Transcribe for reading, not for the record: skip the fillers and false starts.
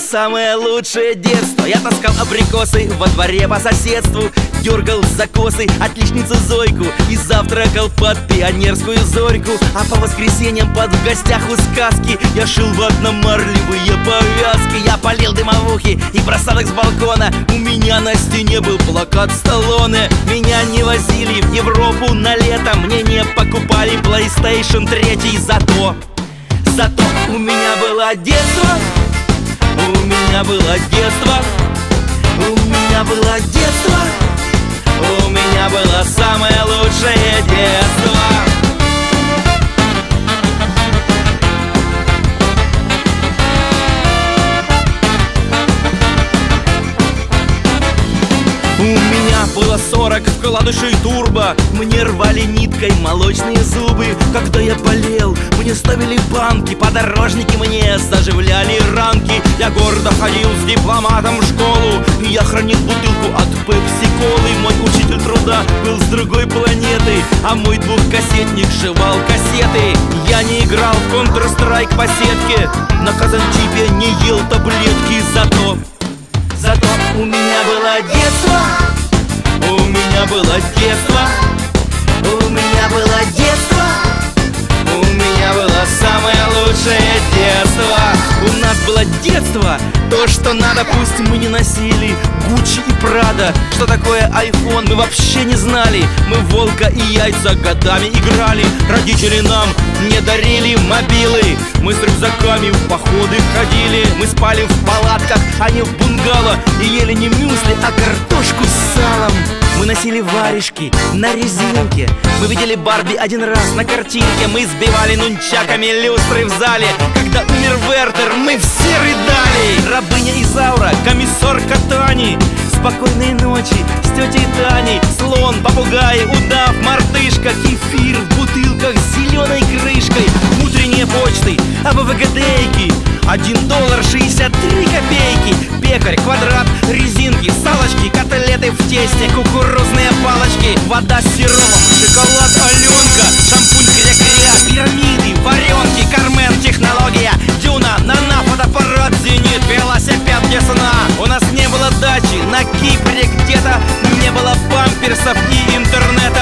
самое лучшее детство. Я таскал абрикосы во дворе по соседству, дергал за косы отличницу Зойку и завтракал под пионерскую зорьку. А по воскресеньям под в гостях у сказки я шил ватно-марлевые повязки. Я полил дымовухи и бросал их с балкона. У меня на стене был плакат Сталлоне. Меня не возили в Европу на лето, мне не покупали PlayStation 3. Зато у меня было детство. У меня было детство. У меня было детство. У меня было самое лучшее детство. У меня было 40 вкладышей турбо. Мне рвали ниткой молочные зубы. Когда я болел, мне ставили банки. Подорожники мне заживляли ранки. Я гордо ходил с дипломатом в школу. И я хранил бутылку от пепси-колы. Мой учитель труда был с другой планеты, а мой двухкассетник жевал кассеты. Я не играл в Counter-Strike по сетке, на Казантипе не ел таблетки. Зато у меня было детство. У меня было детство. У меня было детство. У меня было самое лучшее детство. У нас было детство, то, что надо, пусть мы не носили Гуччи и Прада. Что такое iPhone, мы вообще не знали. Мы в волка и яйца годами играли. Родители нам не дарили мобилы. Мы с рюкзаками в походы ходили. Мы спали в палатках, а не в бунгало. И ели не мюсли, а картошку с салом. Мы носили варежки на резинке. Мы видели Барби один раз на картинке. Мы сбивали нунчаками люстры в зале. Когда умер Вертер, мы все рыдали. Рабыня Изаура, комиссар Катани. Спокойной ночи с тетей Таней. Слон, попугай, удав, мартышка. Кефир в бутылках с зеленой крышкой. Утренние почты, АБВГДейки. $1.63. Пекарь, квадрат, резинки, салочки, котлеты в тесте, кукурузные палочки, вода с сиропом, шоколад Аленка, шампунь кря-кря, пирамиды, варенки, Кармен, технология, Дюна, Нана, фотоаппарат, Зенит, велосипед, Десна. У нас не было дачи на Кипре где-то, не было памперсов и интернета.